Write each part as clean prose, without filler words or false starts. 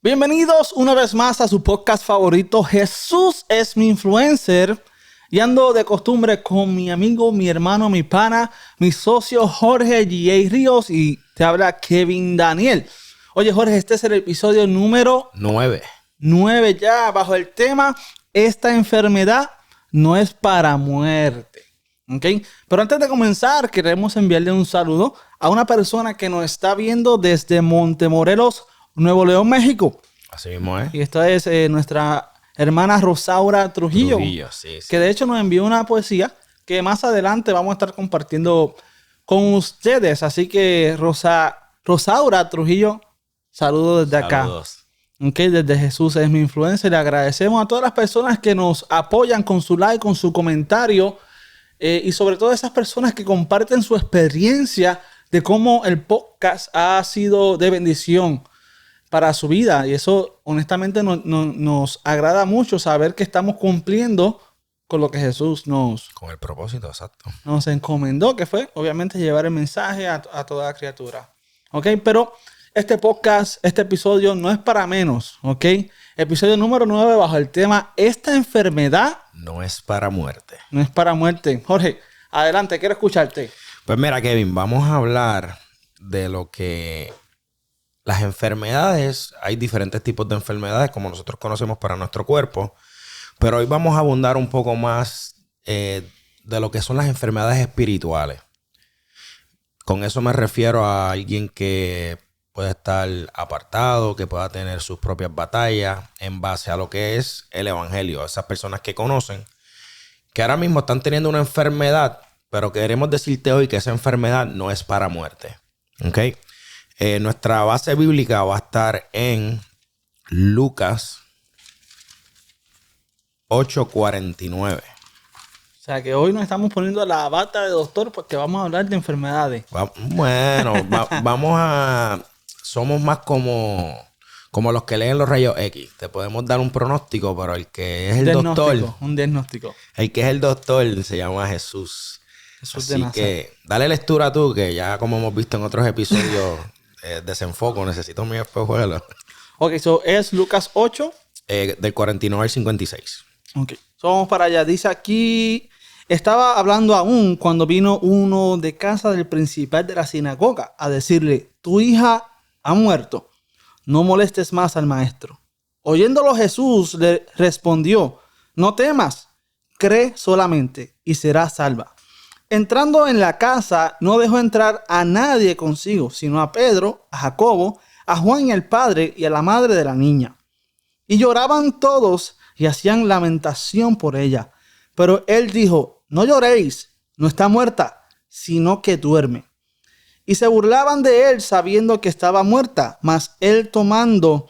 Bienvenidos una vez más a su podcast favorito, Jesús es mi influencer. Y ando de costumbre con mi amigo, mi hermano, mi pana, mi socio Jorge G.A. Ríos y te habla Kevin Daniel. Oye Jorge, este es el episodio número 9 ya bajo el tema esta enfermedad no es para muerte. ¿Ok? Pero antes de comenzar queremos enviarle un saludo a una persona que nos está viendo desde Montemorelos, Nuevo León, México. Así mismo es. Y esta es nuestra hermana Rosaura Trujillo. Sí. Que de hecho nos envió una poesía que más adelante vamos a estar compartiendo con ustedes. Así que Rosaura Trujillo, saludos desde acá. Okay, desde Jesús es mi influencer. Le agradecemos a todas las personas que nos apoyan con su like, con su comentario. Y sobre todo esas personas que comparten su experiencia de cómo el podcast ha sido de bendición para su vida. Y eso honestamente nos agrada mucho saber que estamos cumpliendo con lo que Jesús con el propósito, exacto, nos encomendó, que fue obviamente llevar el mensaje a toda criatura. Ok, pero este podcast, este episodio no es para menos. Ok, episodio número 9 bajo el tema esta enfermedad no es para muerte. No es para muerte. Jorge, adelante, quiero escucharte. Pues mira, Kevin, vamos a hablar de lo que las enfermedades. Hay diferentes tipos de enfermedades como nosotros conocemos para nuestro cuerpo, pero hoy vamos a abundar un poco más de lo que son las enfermedades espirituales. Con eso me refiero a alguien que puede estar apartado, que pueda tener sus propias batallas en base a lo que es el evangelio. Esas personas que conocen, que ahora mismo están teniendo una enfermedad, pero queremos decirte hoy que esa enfermedad no es para muerte. ¿Ok? Nuestra base bíblica va a estar en Lucas 8:49. O sea que hoy nos estamos poniendo la bata de doctor porque vamos a hablar de enfermedades. Somos más como los que leen los rayos X. Te podemos dar un pronóstico, pero el que es el doctor. Un diagnóstico. El que es el doctor se llama Jesús. Jesús Así de Nazaret. Que dale lectura tú, que ya como hemos visto en otros episodios, desenfoco, necesito mi espejuelo. Ok, so es Lucas 8. Del 49 al 56. Ok, so vamos para allá. Dice aquí, estaba hablando aún cuando vino uno de casa del principal de la sinagoga a decirle, tu hija ha muerto, no molestes más al maestro. Oyéndolo Jesús le respondió, no temas, cree solamente y serás salva. Entrando en la casa, no dejó entrar a nadie consigo, sino a Pedro, a Jacobo, a Juan y al padre y a la madre de la niña. Y lloraban todos y hacían lamentación por ella. Pero él dijo, no lloréis, no está muerta, sino que duerme. Y se burlaban de él sabiendo que estaba muerta, mas él tomándola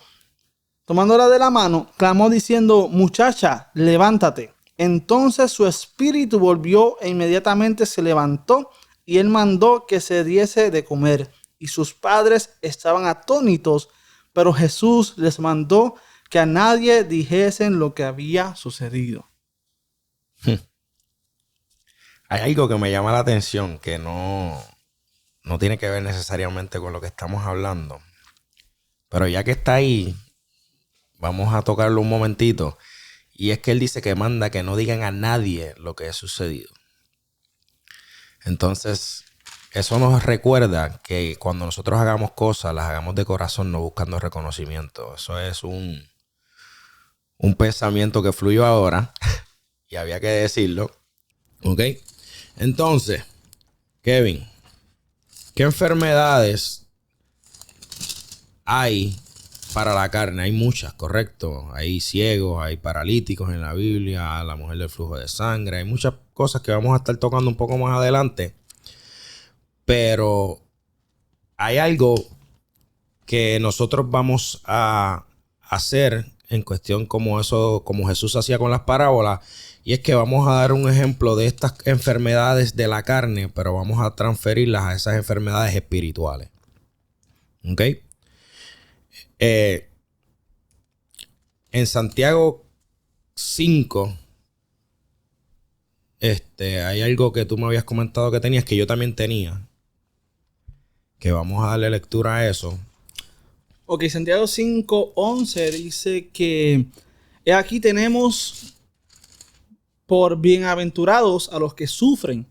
de la mano, clamó diciendo, muchacha, levántate. Entonces su espíritu volvió e inmediatamente se levantó y él mandó que se diese de comer. Y sus padres estaban atónitos, pero Jesús les mandó que a nadie dijesen lo que había sucedido. Hay algo que me llama la atención que no tiene que ver necesariamente con lo que estamos hablando. Pero ya que está ahí, vamos a tocarlo un momentito. Y es que él dice que manda que no digan a nadie lo que ha sucedido. Entonces, eso nos recuerda que cuando nosotros hagamos cosas, las hagamos de corazón, no buscando reconocimiento. Eso es un pensamiento que fluyó ahora y había que decirlo. ¿Ok? Entonces, Kevin, ¿qué enfermedades hay para la carne? Hay muchas, correcto. Hay ciegos, hay paralíticos en la Biblia, la mujer del flujo de sangre. Hay muchas cosas que vamos a estar tocando un poco más adelante. Pero hay algo que nosotros vamos a hacer en cuestión como Jesús hacía con las parábolas. Y es que vamos a dar un ejemplo de estas enfermedades de la carne, pero vamos a transferirlas a esas enfermedades espirituales. ¿Ok? En Santiago 5, hay algo que tú me habías comentado que tenías, que yo también tenía. Que vamos a darle lectura a eso. Ok, Santiago 5:11 dice que "He aquí tenemos por bienaventurados a los que sufren.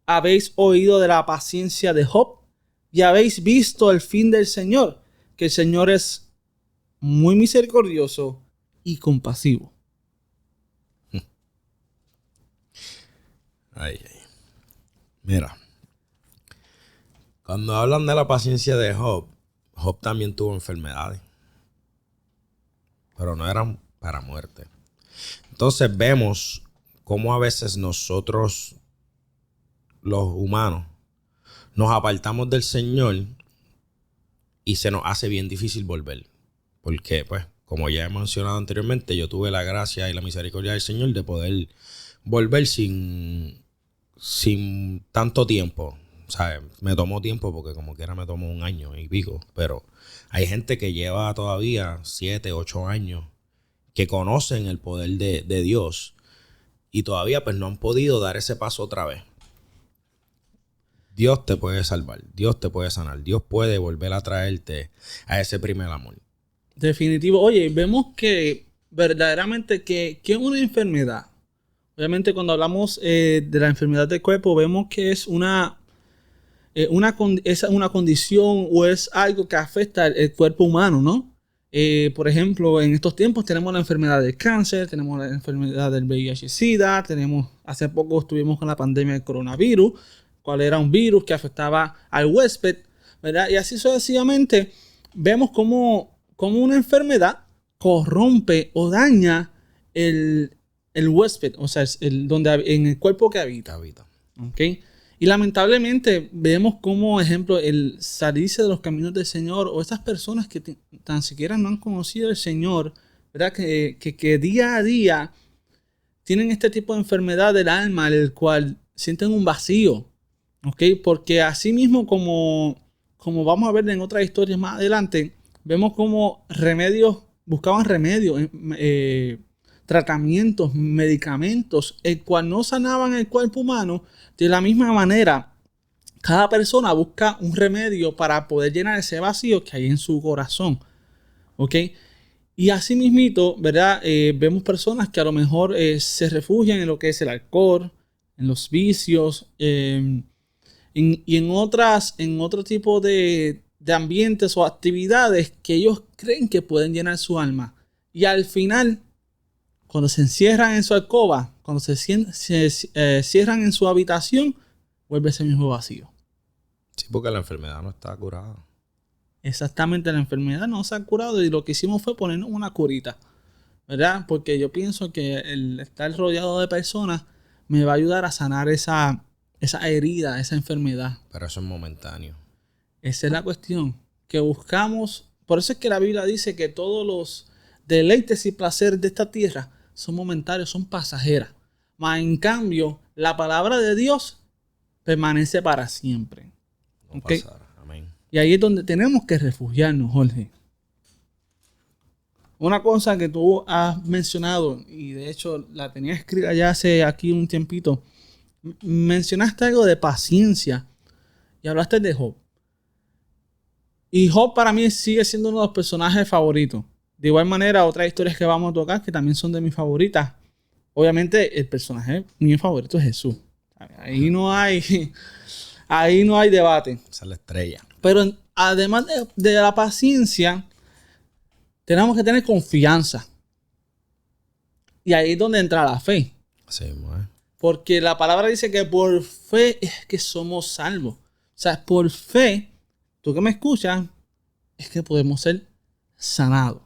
Habéis oído de la paciencia de Job y habéis visto el fin del Señor, que el Señor es muy misericordioso y compasivo". Ay, ay. Mira, cuando hablan de la paciencia de Job, Job también tuvo enfermedades, pero no eran para muerte. Entonces vemos cómo a veces nosotros, los humanos, nos apartamos del Señor y se nos hace bien difícil volver. Porque, pues, como ya he mencionado anteriormente, yo tuve la gracia y la misericordia del Señor de poder volver sin tanto tiempo. ¿Sabes? Me tomó tiempo porque como quiera me tomó 1 año y pico. Pero hay gente que lleva todavía 7, 8 años que conocen el poder de Dios y todavía pues no han podido dar ese paso otra vez. Dios te puede salvar, Dios te puede sanar, Dios puede volver a traerte a ese primer amor. Definitivo. Oye, vemos que verdaderamente que es una enfermedad. Obviamente cuando hablamos de la enfermedad del cuerpo, vemos que es es una condición o es algo que afecta el cuerpo humano, ¿no? Por ejemplo, en estos tiempos tenemos la enfermedad del cáncer, tenemos la enfermedad del VIH-Sida, hace poco estuvimos con la pandemia del coronavirus, cual era un virus que afectaba al huésped, ¿verdad? Y así sucesivamente vemos cómo una enfermedad corrompe o daña el huésped, o sea, en el cuerpo que habita. ¿Ok? Y lamentablemente vemos como ejemplo el salirse de los caminos del Señor o estas personas que tan siquiera no han conocido al Señor, ¿verdad? Que día a día tienen este tipo de enfermedad del alma, el cual sienten un vacío, ¿ok? Porque así mismo como vamos a ver en otras historias más adelante, vemos como buscaban remedios, tratamientos, medicamentos, el cual no sanaban el cuerpo humano. De la misma manera, cada persona busca un remedio para poder llenar ese vacío que hay en su corazón. ¿Ok? Y así mismito, ¿verdad? Vemos personas que a lo mejor se refugian en lo que es el alcohol, en los vicios, y en otro tipo de ambientes o actividades que ellos creen que pueden llenar su alma. Y al final, cuando se encierran en su alcoba, cuando se cierran en su habitación, vuelve ese mismo vacío. Sí, porque la enfermedad no está curada. Exactamente, la enfermedad no se ha curado y lo que hicimos fue ponernos una curita, ¿verdad? Porque yo pienso que el estar rodeado de personas me va a ayudar a sanar esa herida, esa enfermedad. Pero eso es momentáneo. Esa es la cuestión que buscamos. Por eso es que la Biblia dice que todos los deleites y placeres de esta tierra son momentáneos, son pasajeras. Mas en cambio, la palabra de Dios permanece para siempre. No ¿Okay? pasará. Amén. Y ahí es donde tenemos que refugiarnos, Jorge. Una cosa que tú has mencionado, y de hecho la tenía escrita ya hace aquí un tiempito, mencionaste algo de paciencia y hablaste de Job. Y Job para mí sigue siendo uno de los personajes favoritos. De igual manera, otras historias que vamos a tocar que también son de mis favoritas. Obviamente, el personaje mi favorito es Jesús. Ahí no hay debate. Esa es la estrella. Pero además de la paciencia, tenemos que tener confianza. Y ahí es donde entra la fe. Sí, Porque la palabra dice que por fe es que somos salvos. O sea, por fe, tú que me escuchas, es que podemos ser sanados.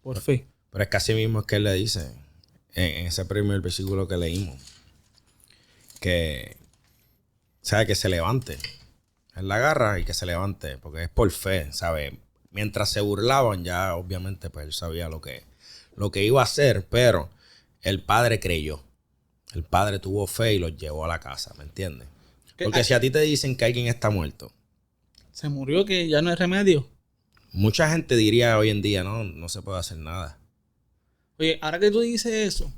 Por fe. Pero es que así mismo es que él le dice en ese primer versículo que leímos que, ¿sabe? Que se levante. Él la agarra y que se levante, porque es por fe, ¿sabe? Mientras se burlaban, ya obviamente pues él sabía lo que iba a hacer, pero el padre creyó. El padre tuvo fe y los llevó a la casa, ¿me entiendes? Porque si a ti te dicen que alguien está muerto, se murió, que ya no hay remedio. Mucha gente diría hoy en día, no se puede hacer nada. Oye, ahora que tú dices eso,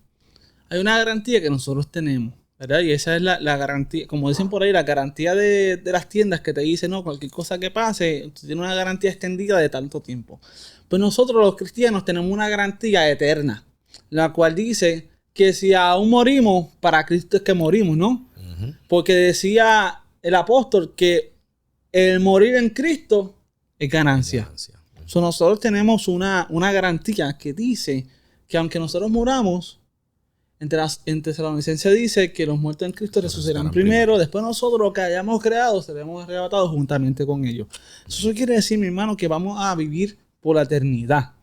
hay una garantía que nosotros tenemos. ¿verdad? Y esa es la garantía, como dicen por ahí, la garantía de las tiendas que te dicen, no, cualquier cosa que pase, tiene una garantía extendida de tanto tiempo. Pues nosotros los cristianos tenemos una garantía eterna, la cual dice que si aún morimos, para Cristo es que morimos, ¿no? Ujú. Porque decía el apóstol que el morir en Cristo es ganancia. Ganancia. So, nosotros tenemos una garantía que dice que aunque nosotros muramos, en Tesalonicenses dice que los muertos en Cristo resucitarán primero, después nosotros lo que hayamos creado seremos arrebatados juntamente con ellos. Eso quiere decir, mi hermano, que vamos a vivir por la eternidad.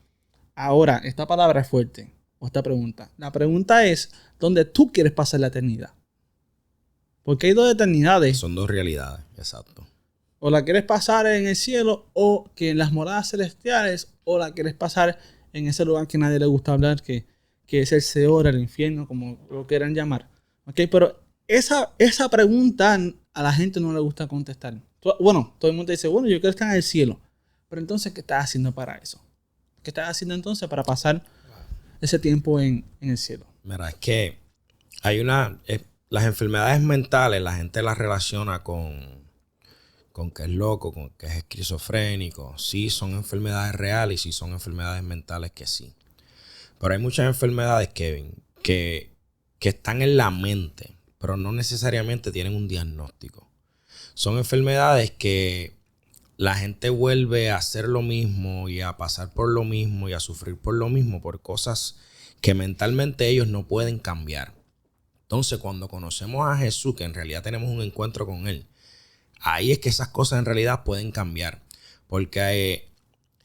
Ahora, esta palabra es fuerte, o esta pregunta. La pregunta es, ¿dónde tú quieres pasar la eternidad? Porque hay dos eternidades. Son dos realidades, exacto. O la quieres pasar en el cielo, o que en las moradas celestiales, o la quieres pasar en ese lugar que a nadie le gusta hablar, que es el Seol, el infierno, como lo quieran llamar. ¿Okay? Pero esa pregunta a la gente no le gusta contestar. Bueno, todo el mundo dice, bueno, yo quiero estar en el cielo. Pero entonces, ¿qué estás haciendo para eso? ¿Qué estás haciendo entonces para pasar ese tiempo en el cielo? Mira, es que hay las enfermedades mentales, la gente las relaciona con que es loco, con que es esquizofrénico. Sí, son enfermedades reales y sí son enfermedades mentales que sí. Pero hay muchas enfermedades, Kevin, que están en la mente, pero no necesariamente tienen un diagnóstico. Son enfermedades que la gente vuelve a hacer lo mismo y a pasar por lo mismo y a sufrir por lo mismo, por cosas que mentalmente ellos no pueden cambiar. Entonces, cuando conocemos a Jesús, que en realidad tenemos un encuentro con Él, ahí es que esas cosas en realidad pueden cambiar. Porque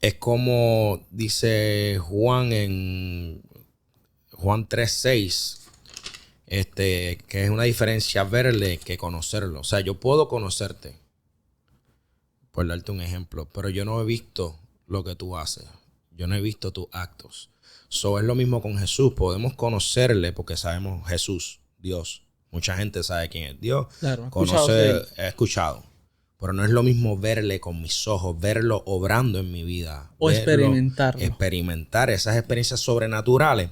es como dice Juan en Juan 3:6, que es una diferencia verle que conocerlo. O sea, yo puedo conocerte, por darte un ejemplo, pero yo no he visto lo que tú haces. Yo no he visto tus actos. So, es lo mismo con Jesús. Podemos conocerle porque sabemos Jesús, Dios. Mucha gente sabe quién es Dios. Claro, He escuchado. Pero no es lo mismo verle con mis ojos, verlo obrando en mi vida. O experimentarlo. Experimentar esas experiencias sobrenaturales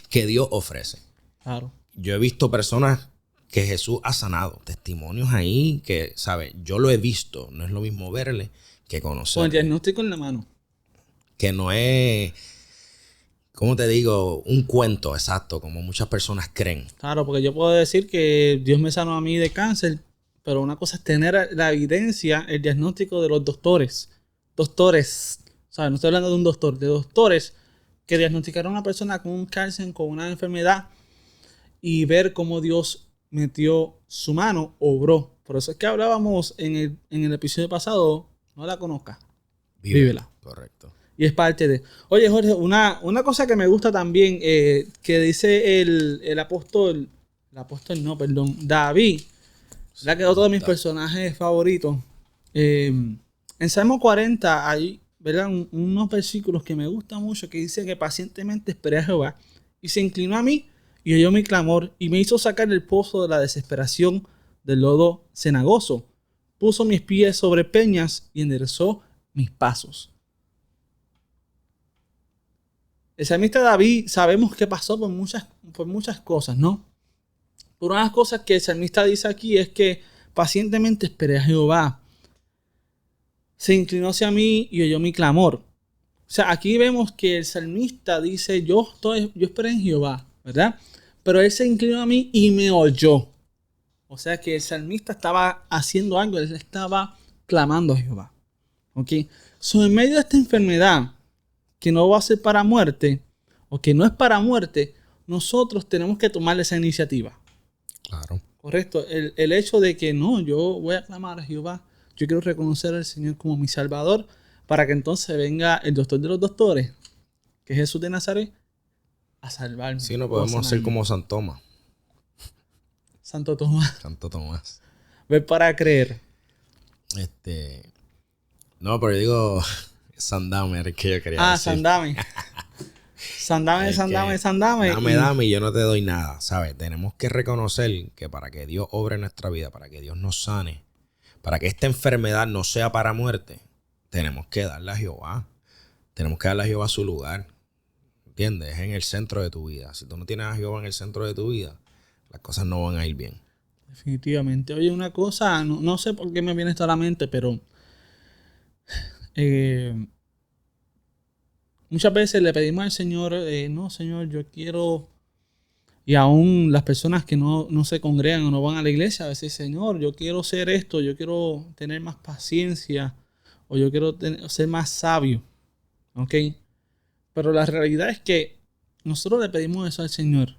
que Dios ofrece. Claro. Yo he visto personas que Jesús ha sanado. Testimonios ahí que, ¿sabes? Yo lo he visto. No es lo mismo verle que conocerle. Con el diagnóstico en la mano. Que no es, ¿cómo te digo? Un cuento exacto, como muchas personas creen. Claro, porque yo puedo decir que Dios me sanó a mí de cáncer, pero una cosa es tener la evidencia, el diagnóstico de los doctores. Doctores, ¿sabes? No estoy hablando de un doctor, de doctores que diagnosticaron a una persona con un cáncer, con una enfermedad, y ver cómo Dios metió su mano, obró. Por eso es que hablábamos en el episodio pasado, no la conozcas, vívela. Correcto. Y es parte de... Oye, Jorge, una cosa que me gusta también, que dice el apóstol... David, ¿verdad? Que es otro de mis personajes favoritos. En Salmo 40 hay, ¿verdad? Unos versículos que me gustan mucho, que dice que pacientemente esperé a Jehová y se inclinó a mí y oyó mi clamor y me hizo sacar del pozo de la desesperación, del lodo cenagoso. Puso mis pies sobre peñas y enderezó mis pasos. El salmista David sabemos que pasó por muchas cosas, ¿no? Por unas cosas que el salmista dice aquí es que pacientemente esperé a Jehová. Se inclinó hacia mí y oyó mi clamor. O sea, aquí vemos que el salmista dice, yo esperé en Jehová, ¿verdad? Pero él se inclinó a mí y me oyó. O sea que el salmista estaba haciendo algo, él estaba clamando a Jehová. ¿Ok? So, en medio de esta enfermedad, que no va a ser para muerte, o que no es para muerte, nosotros tenemos que tomar esa iniciativa. Claro. Correcto. El hecho de que no, yo voy a clamar a Jehová, yo quiero reconocer al Señor como mi Salvador, para que entonces venga el doctor de los doctores, que es Jesús de Nazaret, a salvarme. Sí, no podemos ser como San Tomás. Santo Tomás. Santo Tomás. Ver para creer. No, pero yo digo Sandame, es que yo quería decir. Sandame. Sandame. Dame y yo no te doy nada, ¿sabes? Tenemos que reconocer que para que Dios obre en nuestra vida, para que Dios nos sane, para que esta enfermedad no sea para muerte, tenemos que darle a Jehová. Tenemos que darle a Jehová su lugar. ¿Entiendes? Es en el centro de tu vida. Si tú no tienes a Jehová en el centro de tu vida, las cosas no van a ir bien. Definitivamente. Oye, una cosa, no sé por qué me viene esto a la mente, pero muchas veces le pedimos al Señor, no, Señor, yo quiero... Y aún las personas que no se congregan o no van a la iglesia, a veces, Señor, yo quiero ser esto, yo quiero tener más paciencia, o yo quiero ser más sabio. ¿Ok? Pero la realidad es que nosotros le pedimos eso al Señor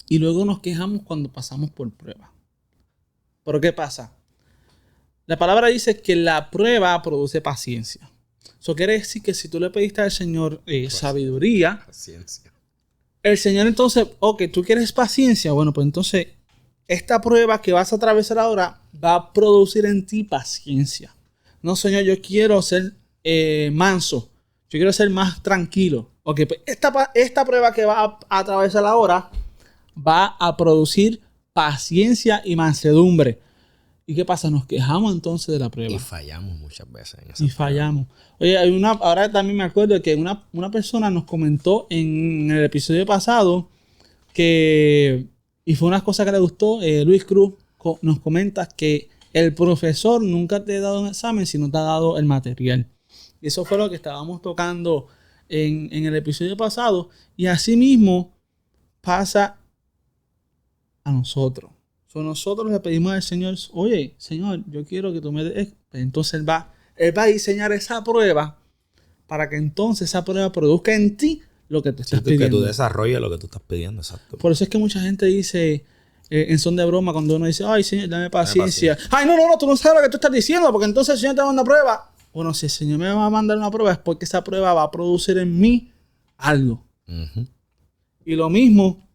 y luego nos quejamos cuando pasamos por prueba. ¿Pero qué pasa? La palabra dice que la prueba produce paciencia. Eso quiere decir que si tú le pediste al Señor sabiduría, Paciencia. el Señor entonces, ok, tú quieres paciencia, bueno, pues entonces esta prueba que vas a atravesar ahora va a producir en ti paciencia. No, Señor, yo quiero ser manso, yo quiero ser más tranquilo. Ok, pues esta prueba que va a atravesar ahora va a producir paciencia y mansedumbre. ¿Y qué pasa? Nos quejamos entonces de la prueba. Y fallamos muchas veces en esa Y fallamos. Oye, ahora también me acuerdo que una persona nos comentó en el episodio pasado que, y fue una cosa que le gustó, Luis Cruz nos comenta que el profesor nunca te ha dado un examen, sino te ha dado el material. Y eso fue lo que estábamos tocando en el episodio pasado. Y así mismo pasa a nosotros. Nosotros le pedimos al Señor, oye, Señor, yo quiero que tú me des. Entonces Él va a diseñar esa prueba para que entonces esa prueba produzca en ti lo que te estás pidiendo. Que tú desarrolles lo que tú estás pidiendo, exacto. Por eso es que mucha gente dice, en son de broma, cuando uno dice, ay, Señor, dame paciencia. Ay, no, tú no sabes lo que tú estás diciendo, porque entonces el Señor te va a dar una prueba. Bueno, si el Señor me va a mandar una prueba es porque esa prueba va a producir en mí algo. Uh-huh. Y lo mismo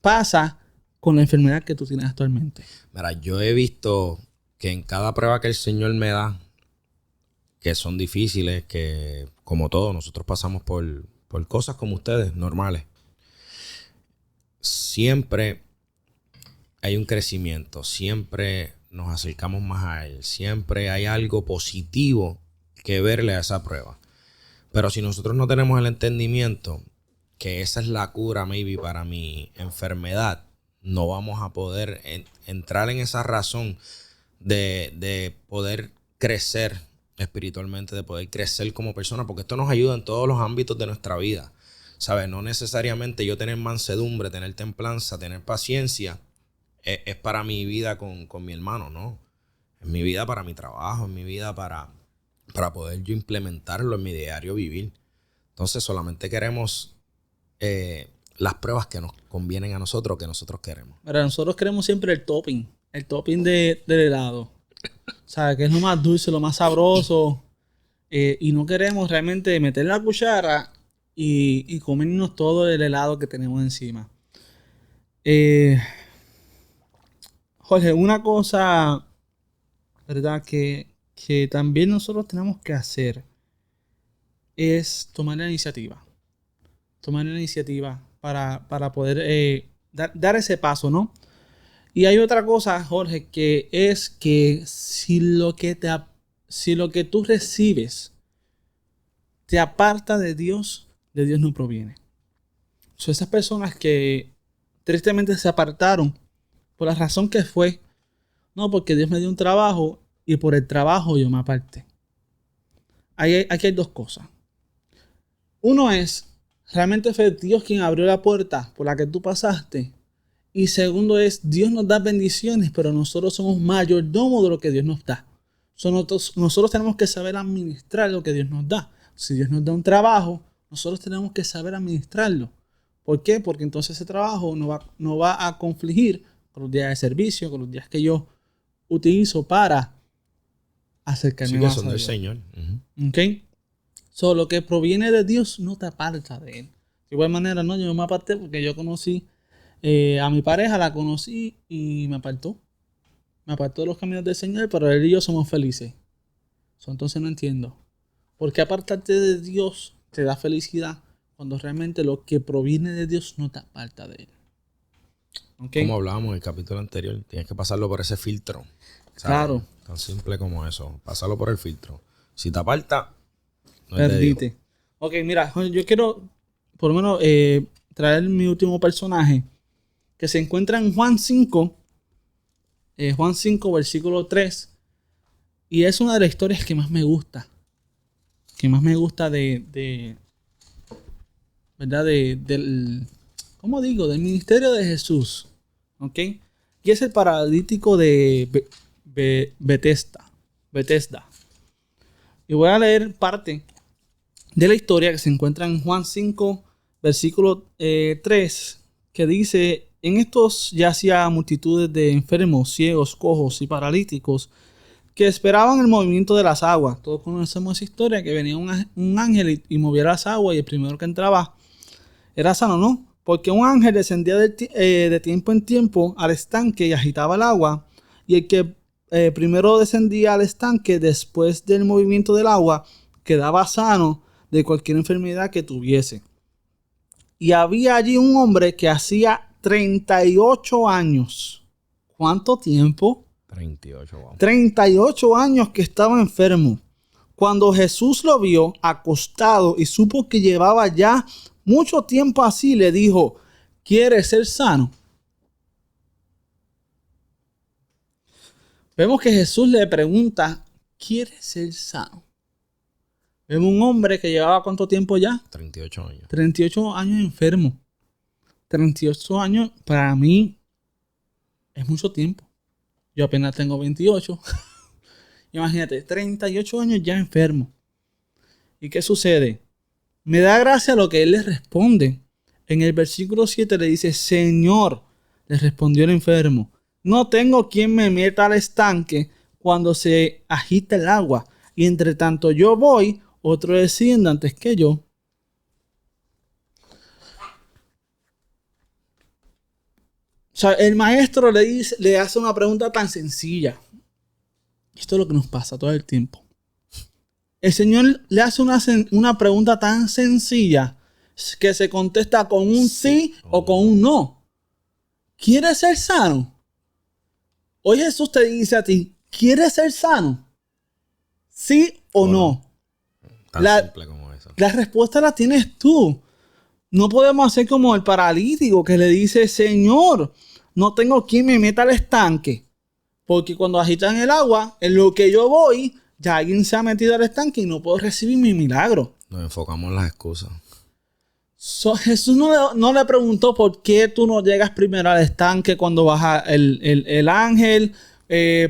pasa con la enfermedad que tú tienes actualmente. Mira, yo he visto que en cada prueba que el Señor me da, que son difíciles, que como todos, nosotros pasamos por cosas como ustedes, normales. Siempre hay un crecimiento, siempre nos acercamos más a Él, siempre hay algo positivo que verle a esa prueba. Pero si nosotros no tenemos el entendimiento que esa es la cura, maybe, para mi enfermedad, no vamos a poder entrar en esa razón de poder crecer espiritualmente, de poder crecer como persona, porque esto nos ayuda en todos los ámbitos de nuestra vida. ¿Sabes? No necesariamente yo tener mansedumbre, tener templanza, tener paciencia, es para mi vida con mi hermano, no. Es mi vida para mi trabajo, es mi vida para poder yo implementarlo en mi diario vivir. Entonces solamente queremos las pruebas que nos convienen a nosotros, que nosotros queremos. Pero nosotros queremos siempre el topping del helado. ¿Sabes? Que es lo más dulce, lo más sabroso. Y no queremos realmente meter la cuchara y comernos todo el helado que tenemos encima. Jorge, una cosa, ¿verdad? Que también nosotros tenemos que hacer es tomar la iniciativa. Tomar la iniciativa para poder dar ese paso, ¿no? Y hay otra cosa, Jorge, que es que si lo que tú recibes te aparta de Dios no proviene. Son esas personas que tristemente se apartaron por la razón que fue, no, porque Dios me dio un trabajo y por el trabajo yo me aparté. Aquí hay dos cosas. Uno es, realmente fue Dios quien abrió la puerta por la que tú pasaste. Y segundo es, Dios nos da bendiciones, pero nosotros somos mayordomos de lo que Dios nos da. Nosotros tenemos que saber administrar lo que Dios nos da. Si Dios nos da un trabajo, nosotros tenemos que saber administrarlo. ¿Por qué? Porque entonces ese trabajo no va a confligir con los días de servicio, con los días que yo utilizo para acercarme más a Dios. Del Señor. Uh-huh. ¿Ok? So, lo que proviene de Dios no te aparta de Él. De igual manera, no, yo me aparté porque yo conocí a mi pareja, la conocí y me apartó. Me apartó de los caminos del Señor, pero Él y yo somos felices. Entonces no entiendo. ¿Por qué apartarte de Dios te da felicidad cuando realmente lo que proviene de Dios no te aparta de Él? ¿Okay? Como hablábamos en el capítulo anterior, tienes que pasarlo por ese filtro. ¿Sabes? Claro. Tan simple como eso. Pasarlo por el filtro. Si te aparta, no perdite. Ok, mira, yo quiero por lo menos traer mi último personaje, que se encuentra en Juan 5, versículo 3. Y es una de las historias que más me gusta. Que más me gusta ¿verdad? ¿Cómo digo? Del ministerio de Jesús. ¿Ok? Y es el paralítico de Betesda. Y voy a leer parte de la historia que se encuentra en Juan 5, versículo 3, que dice: en estos yacía multitudes de enfermos, ciegos, cojos y paralíticos que esperaban el movimiento de las aguas. Todos conocemos esa historia, que venía un ángel y movía las aguas y el primero que entraba era sano, ¿no? Porque un ángel descendía de tiempo en tiempo al estanque y agitaba el agua, y el que primero descendía al estanque después del movimiento del agua quedaba sano de cualquier enfermedad que tuviese. Y había allí un hombre que hacía 38 años. ¿Cuánto tiempo? 38, wow. 38 años que estaba enfermo. Cuando Jesús lo vio acostado y supo que llevaba ya mucho tiempo así, le dijo: ¿quieres ser sano? Vemos que Jesús le pregunta: ¿quieres ser sano? Vemos un hombre que llevaba ¿cuánto tiempo ya? 38 años. 38 años enfermo. 38 años para mí es mucho tiempo. Yo apenas tengo 28. Imagínate, 38 años ya enfermo. ¿Y qué sucede? Me da gracia lo que él le responde. En el versículo 7 le dice: Señor, le respondió el enfermo, no tengo quien me meta al estanque cuando se agita el agua, y entre tanto yo voy, otro desciende antes que yo. O sea, el maestro le hace una pregunta tan sencilla. Esto es lo que nos pasa todo el tiempo. El Señor le hace una pregunta tan sencilla que se contesta con un sí o con un no. ¿Quieres ser sano? Hoy Jesús te dice a ti: ¿quieres ser sano? ¿Sí o no? Tan simple como eso. La respuesta la tienes tú. No podemos hacer como el paralítico que le dice: Señor, no tengo quien me meta al estanque. Porque cuando agitan el agua, en lo que yo voy, ya alguien se ha metido al estanque y no puedo recibir mi milagro. Nos enfocamos en las excusas. Jesús no le preguntó por qué tú no llegas primero al estanque cuando baja el ángel,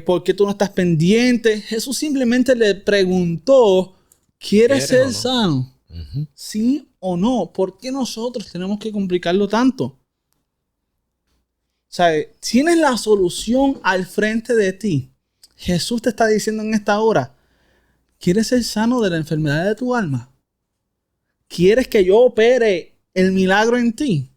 por qué tú no estás pendiente. Jesús simplemente le preguntó: ¿quieres ser sano? Uh-huh. ¿Sí o no? ¿Por qué nosotros tenemos que complicarlo tanto? O sea, tienes la solución al frente de ti. Jesús te está diciendo en esta hora: ¿quieres ser sano de la enfermedad de tu alma? ¿Quieres que yo opere el milagro en ti?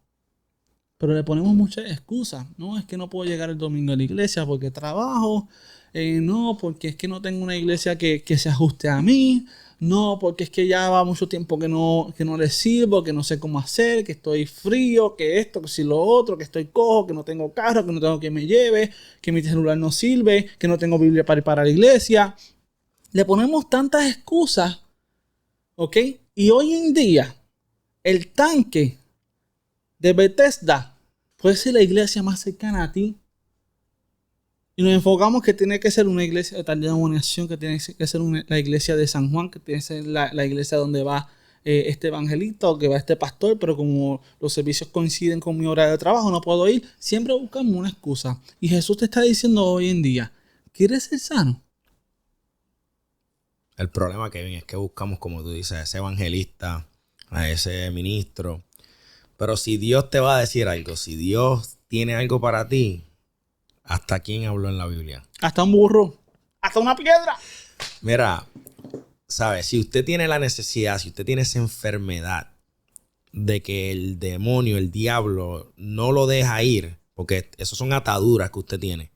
Pero le ponemos muchas excusas. No, es que no puedo llegar el domingo a la iglesia porque trabajo. No, porque es que no tengo una iglesia que se ajuste a mí. No, porque es que ya va mucho tiempo que no le sirvo, que no sé cómo hacer, que estoy frío, que esto, que si lo otro, que estoy cojo, que no tengo carro, que no tengo quien me lleve, que mi celular no sirve, que no tengo Biblia para ir para la iglesia. Le ponemos tantas excusas, ¿ok? Y hoy en día, el tanque de Bethesda puede ser la iglesia más cercana a ti. Y nos enfocamos que tiene que ser una iglesia de tal denominación, que tiene que ser la iglesia de San Juan, que tiene que ser la iglesia donde va este evangelista o que va este pastor, pero como los servicios coinciden con mi hora de trabajo, no puedo ir. Siempre buscamos una excusa. Y Jesús te está diciendo hoy en día: ¿quieres ser sano? El problema, Kevin, es que buscamos, como tú dices, a ese evangelista, a ese ministro. Pero si Dios te va a decir algo, si Dios tiene algo para ti, ¿hasta quién habló en la Biblia? Hasta un burro. Hasta una piedra. Mira, ¿sabes? Si usted tiene la necesidad, si usted tiene esa enfermedad de que el demonio, el diablo, no lo deja ir, porque eso son ataduras que usted tiene,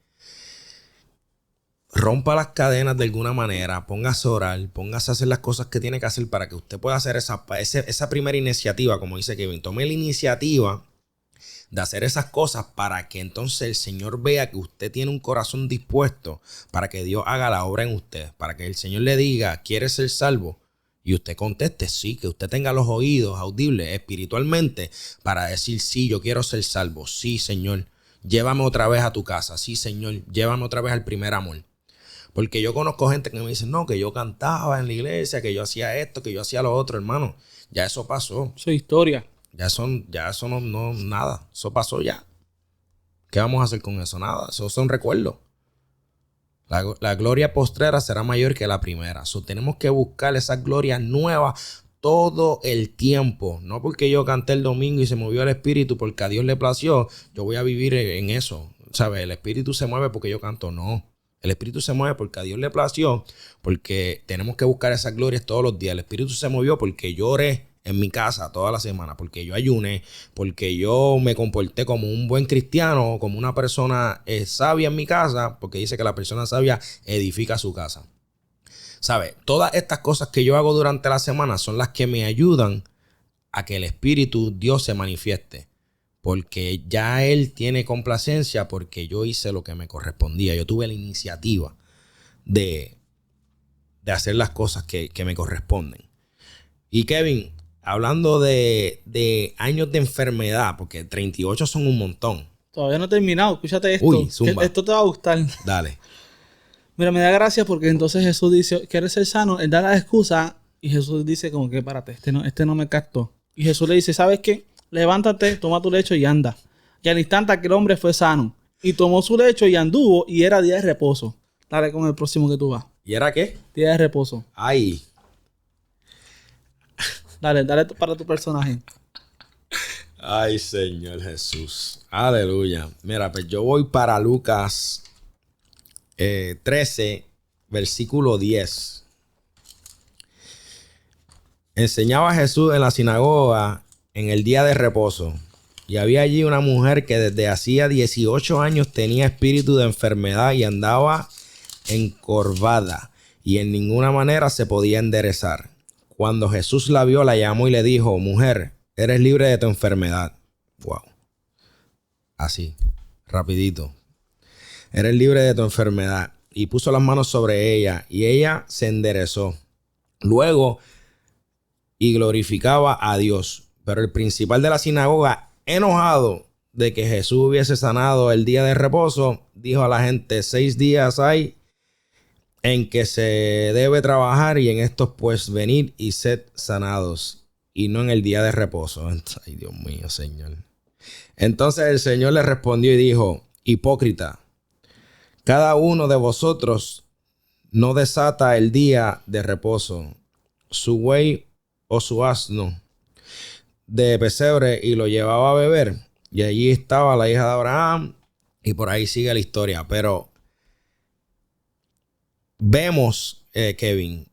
rompa las cadenas de alguna manera, póngase a orar, póngase a hacer las cosas que tiene que hacer para que usted pueda hacer esa primera iniciativa, como dice Kevin. Tome la iniciativa de hacer esas cosas para que entonces el Señor vea que usted tiene un corazón dispuesto para que Dios haga la obra en usted, para que el Señor le diga: ¿quieres ser salvo? Y usted conteste sí, que usted tenga los oídos audibles espiritualmente para decir sí, yo quiero ser salvo. Sí, Señor, llévame otra vez a tu casa. Sí, Señor, llévame otra vez al primer amor. Porque yo conozco gente que me dice, no, que yo cantaba en la iglesia, que yo hacía esto, que yo hacía lo otro, hermano. Ya eso pasó. Eso es historia. Ya eso no, nada. Eso pasó ya. ¿Qué vamos a hacer con eso? Nada. Eso son recuerdos. La gloria postrera será mayor que la primera. So, tenemos que buscar esas glorias nuevas todo el tiempo. No porque yo canté el domingo y se movió el espíritu, porque a Dios le plació, yo voy a vivir en eso. ¿Sabes? El espíritu se mueve porque yo canto. No. El espíritu se mueve porque a Dios le plació, porque tenemos que buscar esas glorias todos los días. El espíritu se movió porque yo oré en mi casa toda la semana, porque yo ayuné, porque yo me comporté como un buen cristiano, como una persona sabia en mi casa, porque dice que la persona sabia edifica su casa. ¿Sabe? Todas estas cosas que yo hago durante la semana son las que me ayudan a que el Espíritu Dios se manifieste. Porque ya Él tiene complacencia porque yo hice lo que me correspondía. Yo tuve la iniciativa de hacer las cosas que me corresponden. Y Kevin, hablando de años de enfermedad, porque 38 son un montón. Todavía no he terminado. Escúchate esto. Uy, zumba. Esto te va a gustar. Dale. Mira, me da gracia porque entonces Jesús dice, ¿quieres ser sano? Él da la excusa y Jesús dice como que, párate, este no me captó. Y Jesús le dice, ¿sabes qué? Levántate, toma tu lecho y anda. Y al instante aquel hombre fue sano. Y tomó su lecho y anduvo y era día de reposo. Dale con el próximo que tú vas. ¿Y era qué? Día de reposo. Ay. Dale para tu personaje. Ay, Señor Jesús. Aleluya. Mira, pues yo voy para Lucas 13, versículo 10. Enseñaba Jesús en la sinagoga en el día de reposo. Y había allí una mujer que desde hacía 18 años tenía espíritu de enfermedad y andaba encorvada y en ninguna manera se podía enderezar. Cuando Jesús la vio, la llamó y le dijo, mujer, eres libre de tu enfermedad. Wow. Así, rapidito. Eres libre de tu enfermedad. Y puso las manos sobre ella y ella se enderezó. Luego, y glorificaba a Dios. Pero el principal de la sinagoga, enojado de que Jesús hubiese sanado el día de reposo, dijo a la gente, 6 días hay en que se debe trabajar y en estos pues venid y sed sanados y no en el día de reposo. Ay, Dios mío, Señor. Entonces el Señor le respondió y dijo, hipócrita, cada uno de vosotros no desata el día de reposo, su buey o su asno de pesebre y lo llevaba a beber. Y allí estaba la hija de Abraham y por ahí sigue la historia. Pero vemos, Kevin,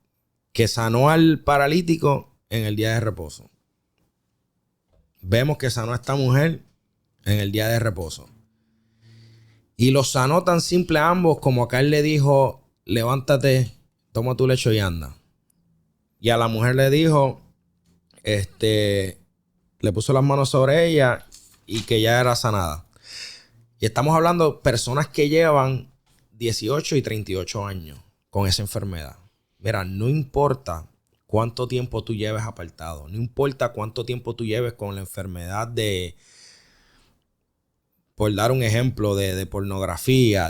que sanó al paralítico en el día de reposo. Vemos que sanó a esta mujer en el día de reposo. Y los sanó tan simple a ambos como acá él le dijo, levántate, toma tu lecho y anda. Y a la mujer le dijo, le puso las manos sobre ella y que ya era sanada. Y estamos hablando de personas que llevan 18 y 38 años con esa enfermedad. Mira, no importa cuánto tiempo tú lleves apartado, no importa cuánto tiempo tú lleves con la enfermedad de, por dar un ejemplo, de pornografía,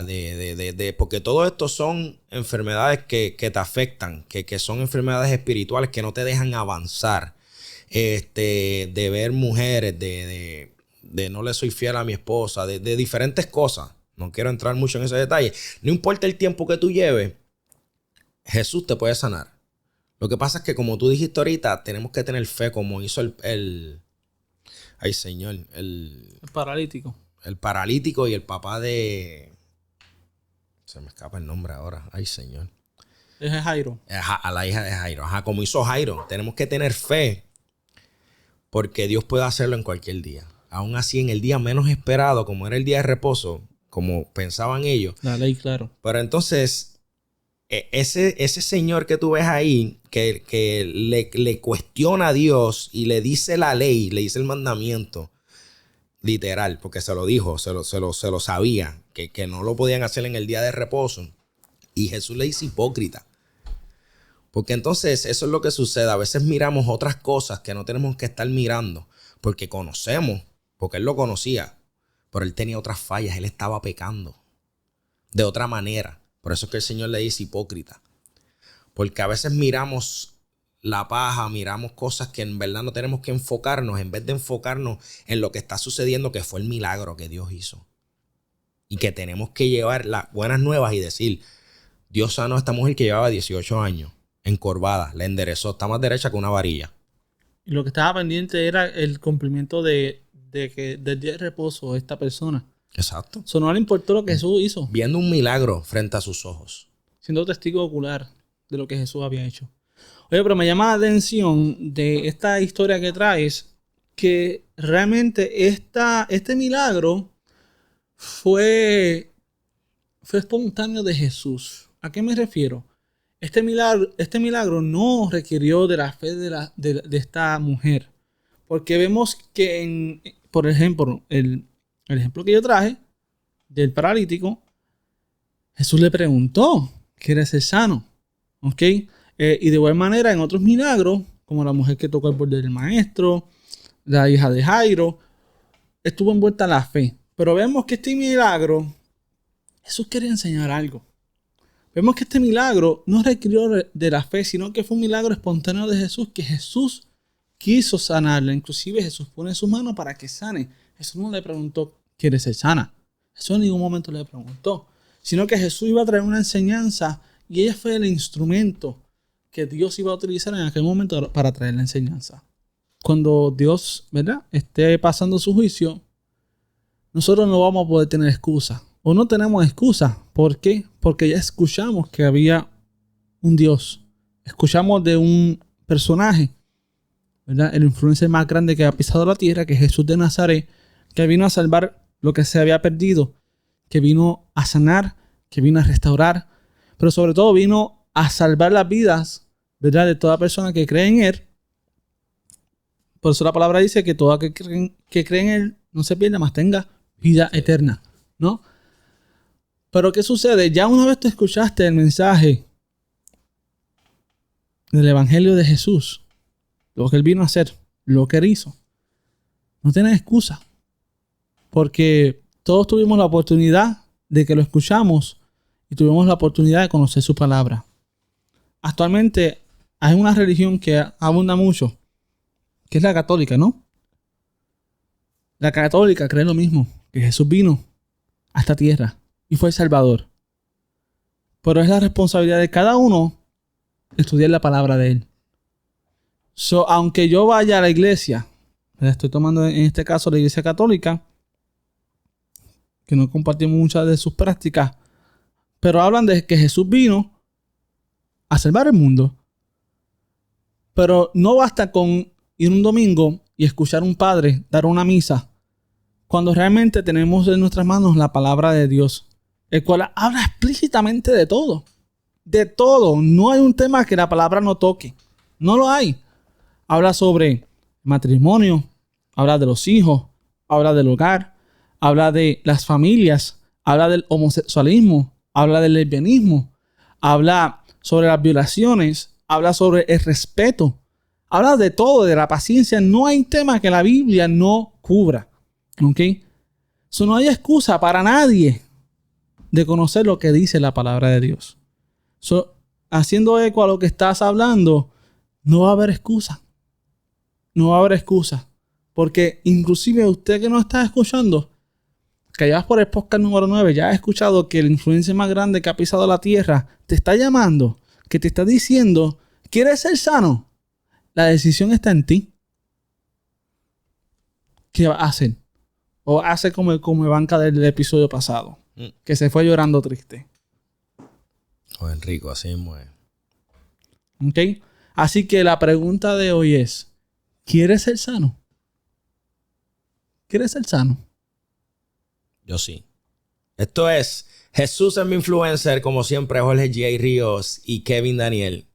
porque todo esto son enfermedades que te afectan, que son enfermedades espirituales que no te dejan avanzar. De ver mujeres, de no le soy fiel a mi esposa, de diferentes cosas. No quiero entrar mucho en ese detalle. No importa el tiempo que tú lleves, Jesús te puede sanar. Lo que pasa es que, como tú dijiste ahorita, tenemos que tener fe, como hizo ay, Señor, el paralítico. El paralítico y el papá de... Se me escapa el nombre ahora. Ay, Señor. Es Jairo. Ajá, a la hija de Jairo. Ajá, como hizo Jairo. Tenemos que tener fe porque Dios puede hacerlo en cualquier día. Aún así, en el día menos esperado, como era el día de reposo, como pensaban ellos. La ley, claro. Pero entonces, ese señor que tú ves ahí, que le cuestiona a Dios y le dice la ley, le dice el mandamiento, literal, porque se lo dijo, se lo sabía, que no lo podían hacer en el día de reposo. Y Jesús le dice hipócrita. Porque entonces eso es lo que sucede. A veces miramos otras cosas que no tenemos que estar mirando porque conocemos, porque él lo conocía, pero él tenía otras fallas, él estaba pecando de otra manera. Por eso es que el Señor le dice hipócrita. Porque a veces miramos la paja, miramos cosas que en verdad no tenemos que enfocarnos, en vez de enfocarnos en lo que está sucediendo, que fue el milagro que Dios hizo. Y que tenemos que llevar las buenas nuevas y decir, Dios sanó a esta mujer que llevaba 18 años, encorvada, la enderezó, está más derecha que una varilla. Y lo que estaba pendiente era el cumplimiento del día de reposo de esta persona. Exacto. Eso no le importó lo que Jesús hizo. Viendo un milagro frente a sus ojos. Siendo testigo ocular de lo que Jesús había hecho. Oye, pero me llama la atención de esta historia que traes, que realmente este milagro fue espontáneo de Jesús. ¿A qué me refiero? Este milagro no requirió de la fe de esta mujer. Porque vemos que, por ejemplo, el ejemplo que yo traje del paralítico, Jesús le preguntó, ¿quieres ser sano? ¿Ok? Y de igual manera, en otros milagros, como la mujer que tocó el borde del maestro, la hija de Jairo, estuvo envuelta en la fe. Pero vemos que este milagro, Jesús quería enseñar algo. Vemos que este milagro no requirió de la fe, sino que fue un milagro espontáneo de Jesús, que Jesús quiso sanarla. Inclusive Jesús pone su mano para que sane. Jesús no le preguntó, ¿quieres ser sana? Jesús en ningún momento le preguntó, sino que Jesús iba a traer una enseñanza y ella fue el instrumento que Dios iba a utilizar en aquel momento para traer la enseñanza. Cuando Dios, ¿verdad?, esté pasando su juicio, nosotros no vamos a poder tener excusa. O no tenemos excusa. ¿Por qué? Porque ya escuchamos que había un Dios. Escuchamos de un personaje, ¿verdad?, el influencer más grande que ha pisado la tierra, que es Jesús de Nazaret, que vino a salvar lo que se había perdido, que vino a sanar, que vino a restaurar, pero sobre todo vino a salvar las vidas, ¿verdad?, de toda persona que cree en Él. Por eso la palabra dice que todo aquel que cree en Él no se pierda, mas tenga vida eterna, ¿no? Pero ¿qué sucede? Ya una vez tú escuchaste el mensaje del Evangelio de Jesús, lo que Él vino a hacer, lo que Él hizo, no tienes excusa. Porque todos tuvimos la oportunidad de que lo escuchamos y tuvimos la oportunidad de conocer su palabra. Actualmente hay una religión que abunda mucho, que es la católica, ¿no? La católica cree lo mismo, que Jesús vino a esta tierra y fue el Salvador. Pero es la responsabilidad de cada uno estudiar la palabra de Él. Aunque yo vaya a la iglesia, estoy tomando en este caso la iglesia católica, que no compartimos muchas de sus prácticas, pero hablan de que Jesús vino a salvar el mundo. Pero no basta con ir un domingo y escuchar a un padre dar una misa, cuando realmente tenemos en nuestras manos la palabra de Dios, el cual habla explícitamente de todo. De todo. No hay un tema que la palabra no toque. No lo hay. Habla sobre matrimonio, habla de los hijos, habla del hogar, habla de las familias, habla del homosexualismo, habla del lesbianismo, habla sobre las violaciones, habla sobre el respeto, habla de todo, de la paciencia. No hay tema que la Biblia no cubra. ¿Ok? No hay excusa para nadie de conocer lo que dice la palabra de Dios. Haciendo eco a lo que estás hablando, no va a haber excusa. No va a haber excusa. Porque inclusive usted que no está escuchando, que ya vas por el podcast número 9, ya ha escuchado que el influencer más grande que ha pisado la tierra te está llamando, que te está diciendo, ¿quieres ser sano? La decisión está en ti. ¿Qué va a hacer? O hace como el banca del episodio pasado, que se fue llorando triste. O Enrico, así mismo es. ¿Ok? Así que la pregunta de hoy es, ¿quieres ser sano? ¿Quieres ser sano? Yo sí. Esto es Jesús es mi influencer, como siempre, Jorge G. Ríos y Kevin Daniel.